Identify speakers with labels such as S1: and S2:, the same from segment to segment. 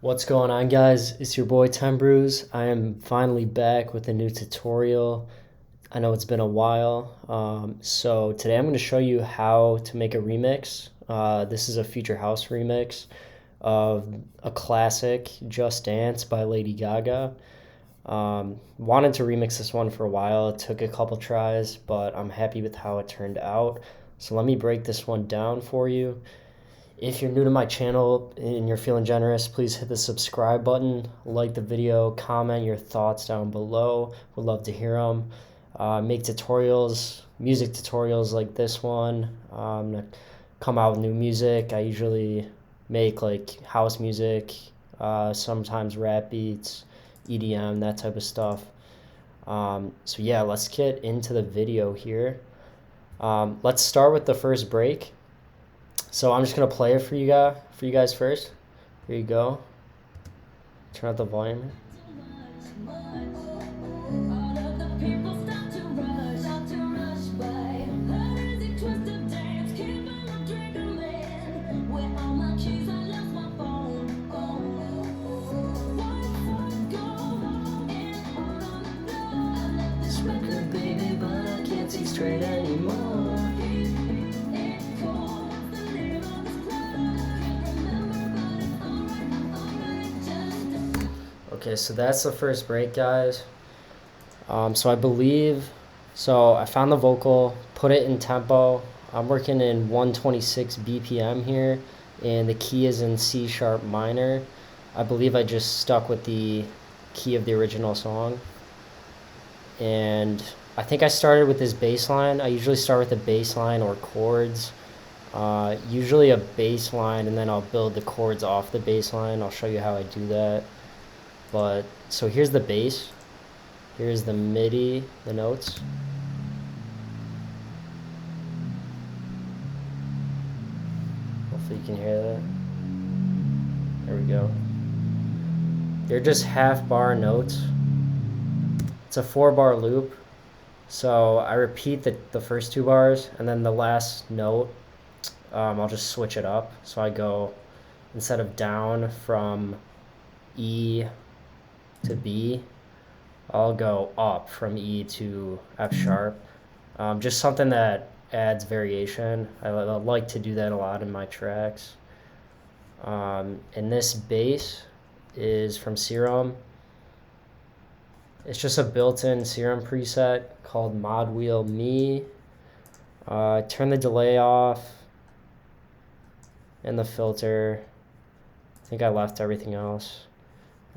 S1: What's going on, guys? It's your boy Ten Brews. I am finally back with a new tutorial. I know it's been a while. So today I'm going to show you how to make a remix. This is a future house remix of a classic, Just Dance by Lady Gaga. Wanted to remix this one for a while. It took a couple tries, but I'm happy with how it turned out. So let me break this one down for you. If you're new to my channel and you're feeling generous, please hit the subscribe button, like the video, comment your thoughts down below. Would love to hear them. Make tutorials, music tutorials like this one. Come out with new music. I usually make like house music, sometimes rap beats, EDM, that type of stuff. So yeah, let's get into the video here. Let's start with the first break. So I'm just gonna play it for you guys first. Here you go. Turn up the volume. This record, baby, but I can't see straight anymore. Okay, so that's the first break, guys. So I found the vocal, put it in tempo. I'm working in 126 BPM here, and the key is in C sharp minor. I believe I just stuck with the key of the original song. And I think I started with this bass line. I usually start with a bass line or chords. Usually a bass line, and then I'll build the chords off the bass line. I'll show you how I do that. But so here's the bass, here's the MIDI, the notes. Hopefully you can hear that. There we go. They're just half bar notes. It's a 4-bar loop. So I repeat the first 2 bars, and then the last note, I'll just switch it up. So I go, instead of down from E to B, I'll go up from E to F sharp. Just something that adds variation. I like to do that a lot in my tracks. And this bass is from Serum. It's just a built-in Serum preset called Mod Wheel Me. Turn the delay off and the filter. I think I left everything else.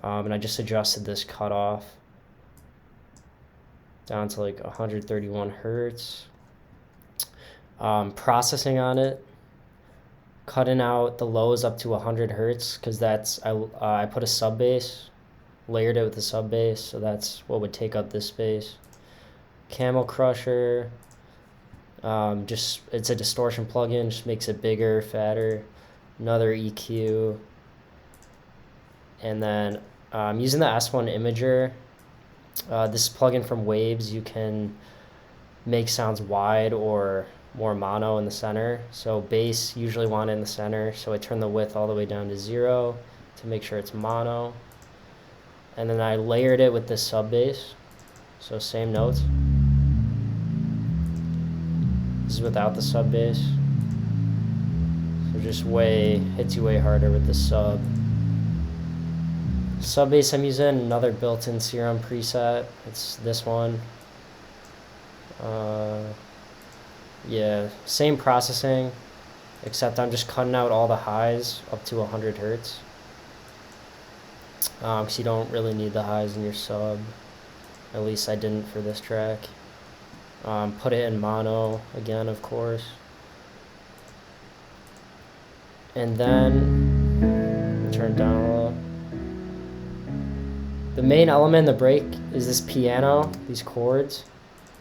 S1: And I just adjusted this cutoff down to like 131 hertz. Processing on it, cutting out the lows up to 100 hertz because I put a sub bass, layered it with the sub bass, so that's what would take up this space. Camel Crusher, it's a distortion plugin, just makes it bigger, fatter. Another EQ. And then I'm using the S1 Imager. This plugin from Waves, you can make sounds wide or more mono in the center. So bass, usually want it in the center. So I turn the width all the way down to 0 to make sure it's mono. And then I layered it with the sub bass. So same notes. This is without the sub bass. So just hits you way harder with the sub. Sub bass I'm using another built-in Serum preset. It's this one. Yeah, same processing, except I'm just cutting out all the highs up to 100 hertz. Because you don't really need the highs in your sub. At least I didn't for this track. Put it in mono again, of course. And then turn it down a little. The main element in the break is this piano, these chords.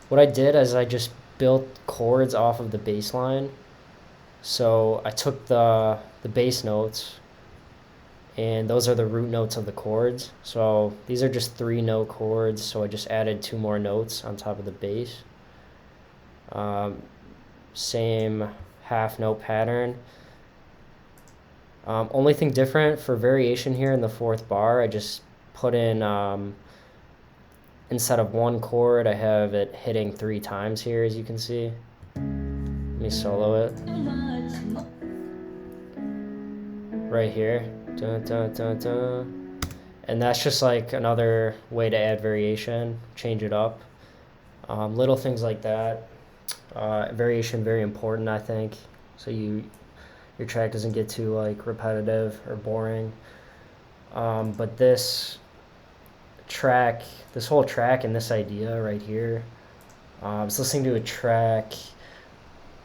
S1: What I did is I just built chords off of the bass line. So I took the bass notes, and those are the root notes of the chords. So these are just 3-note chords, so I just added 2 more notes on top of the bass. Same half note pattern. Only thing different for variation here in the fourth bar, I just put in, instead of one chord, I have it hitting 3 times here, as you can see. Let me solo it. Right here. Dun, dun, dun, dun. And that's just like another way to add variation, change it up. Little things like that. Variation very important, I think, so your track doesn't get too like repetitive or boring. But this whole track and this idea right here, I was listening to a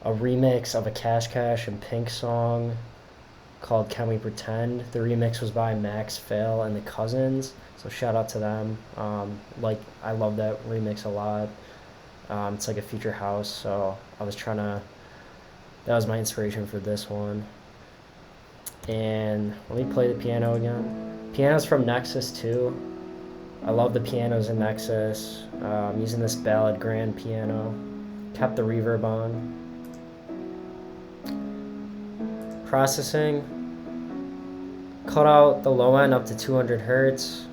S1: remix of a Cash Cash and Pink song called Can We Pretend. The remix was by Max Fail and the Cousins, so shout out to them. I love that remix a lot. It's like a future house, so that was my inspiration for this one. And let me play the piano again. Piano's from Nexus too. I love the pianos in Nexus. I'm using this Ballad Grand piano. Kept the reverb on. Processing. Cut out the low end up to 200 hertz,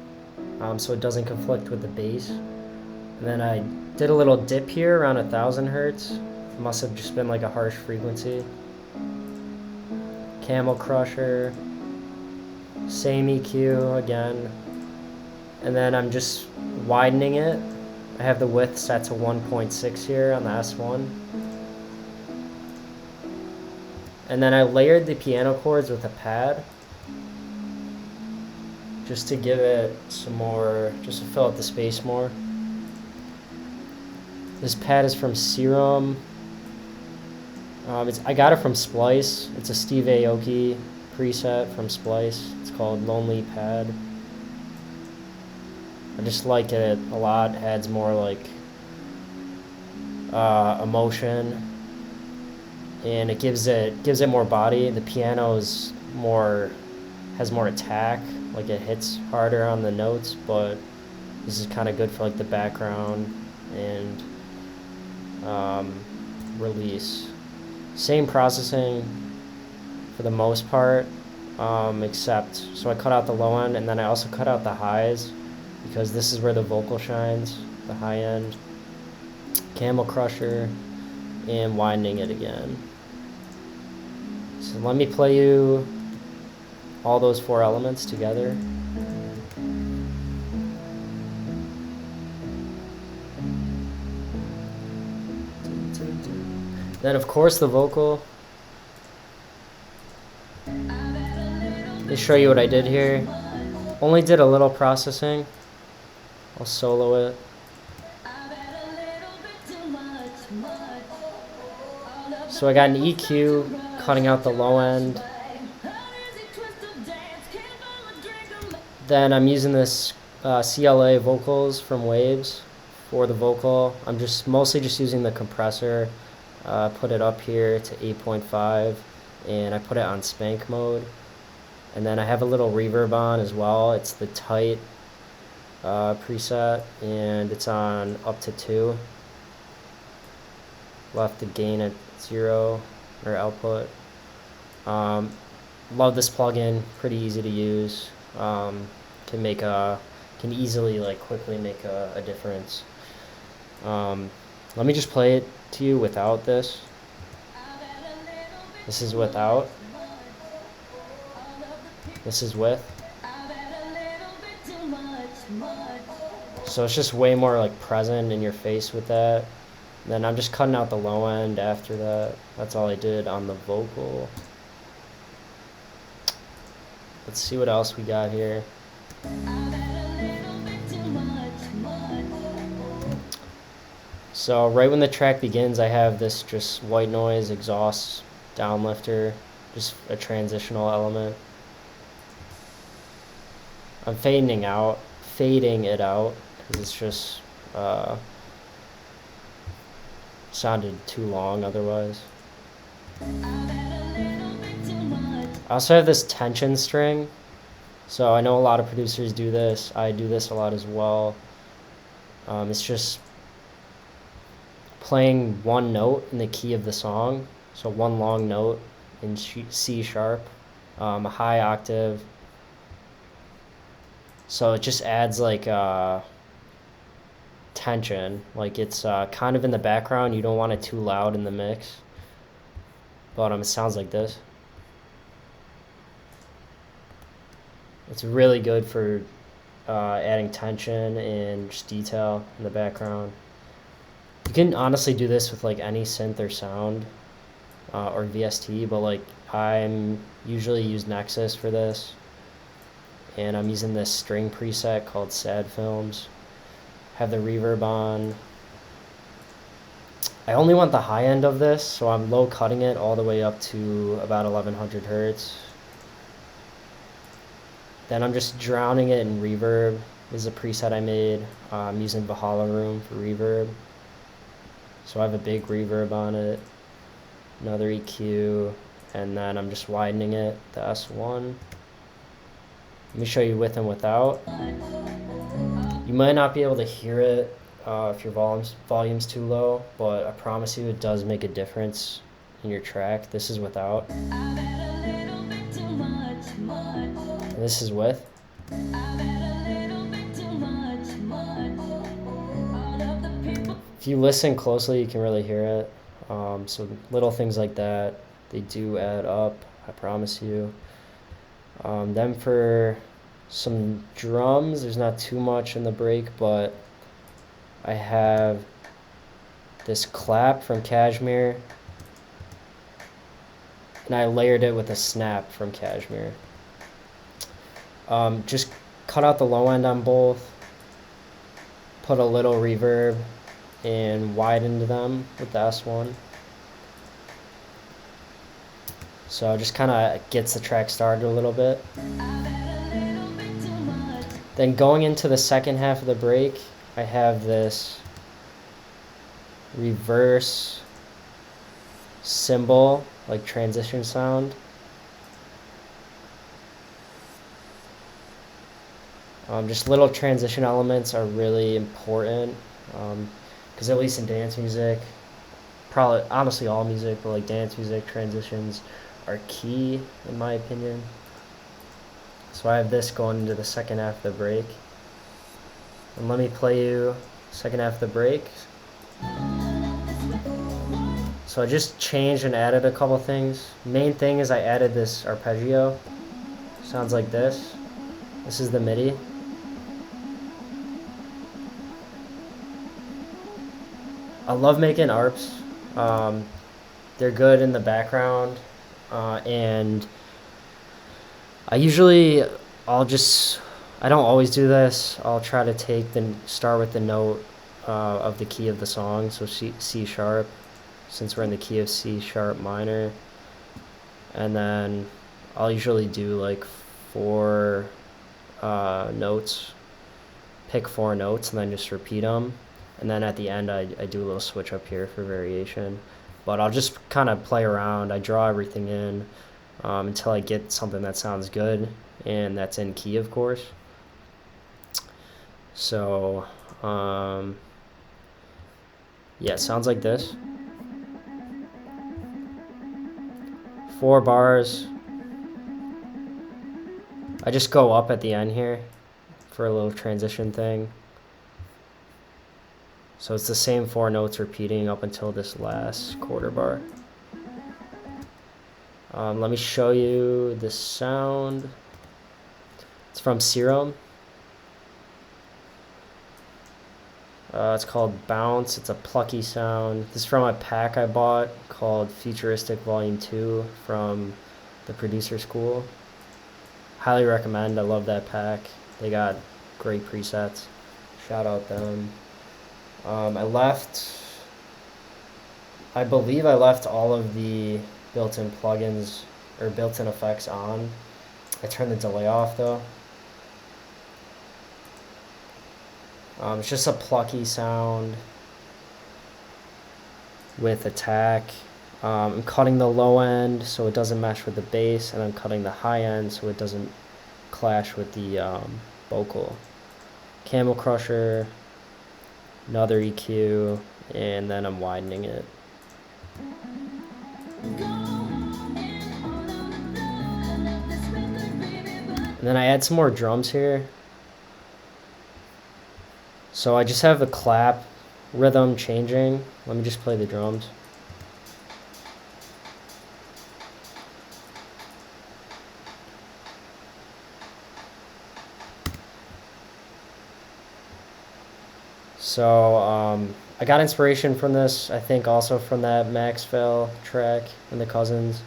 S1: so it doesn't conflict with the bass. And then I did a little dip here around 1000 hertz. It must have just been like a harsh frequency. Camel Crusher. Same EQ again. And then I'm just widening it. I have the width set to 1.6 here on the S1. And then I layered the piano chords with a pad, just to give it some more, just to fill out the space more. This pad is from Serum. I got it from Splice. It's a Steve Aoki preset from Splice. It's called Lonely Pad. I just like it a lot. It adds more like emotion, and it gives it more body. The piano has more attack, like it hits harder on the notes, but this is kind of good for like the background and release. Same processing for the most part, except so I cut out the low end and then I also cut out the highs, because this is where the vocal shines, the high end. Camel Crusher and winding it again. So let me play you all those 4 elements together. Then of course the vocal. Let me show you what I did here. Only did a little processing. I'll solo it. So I got an EQ cutting out the low end. Then I'm using this CLA vocals from Waves for the vocal. I'm mostly just using the compressor. Put it up here to 8.5 and I put it on spank mode. And then I have a little reverb on as well. It's the tight preset and it's on up to 2. Left the gain at 0 or output. Love this plugin, pretty easy to use. Can easily like quickly make a difference. Let me just play it to you without this. This is without. This is with. So it's just way more like present in your face with that. Then I'm just cutting out the low end after that. That's all I did on the vocal. Let's see what else we got here. So right when the track begins, I have this just white noise exhaust downlifter, just a transitional element. I'm fading it out because it's just sounded too long otherwise. I also have this tension string. So I know a lot of producers do this. I do this a lot as well. It's just playing one note in the key of the song. So one long note in C sharp a high octave. So it just adds like tension. Like it's kind of in the background. You don't want it too loud in the mix. But it sounds like this. It's really good for adding tension and just detail in the background. You can honestly do this with like any synth or sound or VST, but like I'm usually use Nexus for this, and I'm using this string preset called Sad Films. Have the reverb on. I only want the high end of this, so I'm low cutting it all the way up to about 1100 hertz. Then I'm just drowning it in reverb. This is a preset I made. I'm using Valhalla Room for reverb. So I have a big reverb on it, another EQ, and then I'm just widening it, the S1. Let me show you with and without. You might not be able to hear it if your volume's too low, but I promise you it does make a difference in your track. This is without. And this is with. If you listen closely, you can really hear it. So little things like that, they do add up, I promise you. Then for some drums, there's not too much in the break, but I have this clap from Cashmere, and I layered it with a snap from Cashmere. Just cut out the low end on both, put a little reverb, and widened them with the S1. So it just kind of gets the track started a little bit. Then going into the second half of the break, I have this reverse cymbal, like transition sound. Just little transition elements are really important, because at least in dance music, probably honestly all music, but like dance music, transitions are key in my opinion. So I have this going into the second half of the break, and let me play you second half of the break. So I just changed and added a couple things. Main thing is I added this arpeggio. Sounds like this. This is the MIDI. I love making arps. They're good in the background, and I don't always do this. I'll try to start with the note of the key of the song, so C sharp, since we're in the key of C sharp minor, and then I'll usually do like 4 notes, pick 4 notes, and then just repeat them. And then at the end, I do a little switch up here for variation. But I'll just kind of play around. I draw everything in until I get something that sounds good, and that's in key, of course. So, yeah, it sounds like this. 4 bars. I just go up at the end here for a little transition thing. So it's the same 4 notes repeating up until this last quarter bar. Let me show you the sound. It's from Serum. It's called Bounce. It's a plucky sound. This is from a pack I bought called Futuristic Volume 2 from the Producer School. Highly recommend. I love that pack. They got great presets. Shout out them. I believe I left all of the built-in plugins or built-in effects on. I turned the delay off though. It's just a plucky sound with attack. I'm cutting the low end so it doesn't mesh with the bass, and I'm cutting the high end so it doesn't clash with the vocal. Camel Crusher, another EQ, and then I'm widening it. And then I add some more drums here. So I just have the clap rhythm changing. Let me just play the drums. So I got inspiration from this, I think also from that Maxwell track and the Cousins.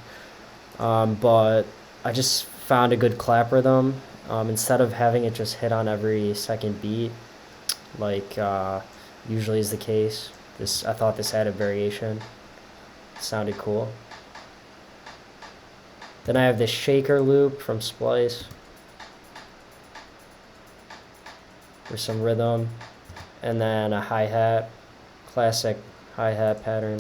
S1: But I just found a good clap rhythm. Instead of having it just hit on every second beat, like usually is the case. I thought this had a variation. It sounded cool. Then I have this shaker loop from Splice for some rhythm. And then a hi-hat, classic hi-hat pattern.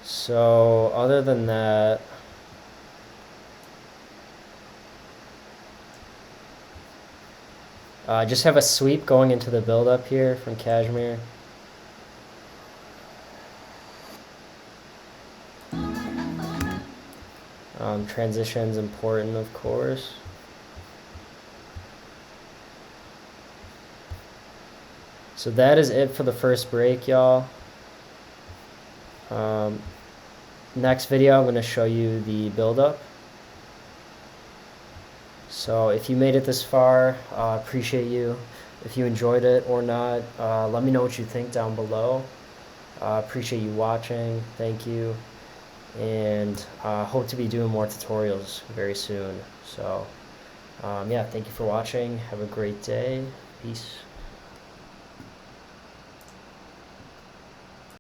S1: So other than that, I just have a sweep going into the build-up here from Cashmere. Transition's important, of course. So that is it for the first break, y'all. Next video, I'm going to show you the build-up. So if you made it this far, appreciate you. If you enjoyed it or not, let me know what you think down below. Appreciate you watching. Thank you. And hope to be doing more tutorials very soon. So yeah, thank you for watching. Have a great day. Peace.